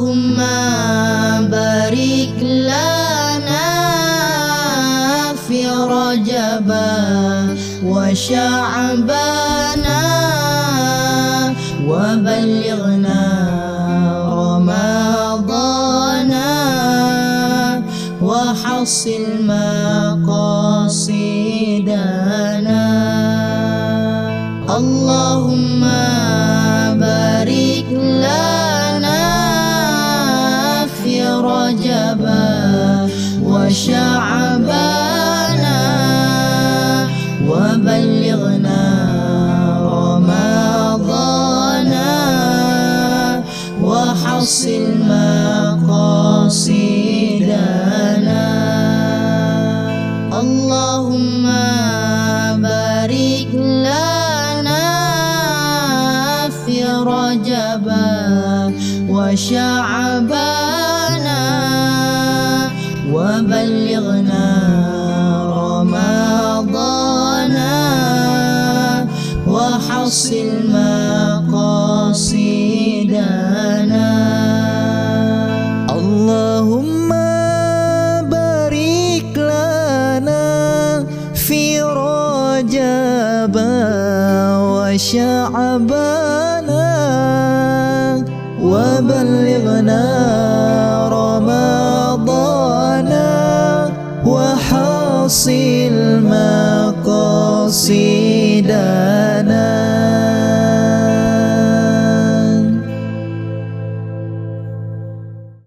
اللهم بارك لنا في رجب وشعبان وبلغنا رمضان وحصل مقاصدنا. اللهم بارك لنا في رجب وشعبان وبلغنا رمضان وحصل مقاصدنا. اللهم بارك لنا في رجب وشعبان وبلغنا رمضان وحصل مقاصدنا. اللهم بارك لنا في رجب وشعبان وبلغنا رمضان وحصل مقاصدنا.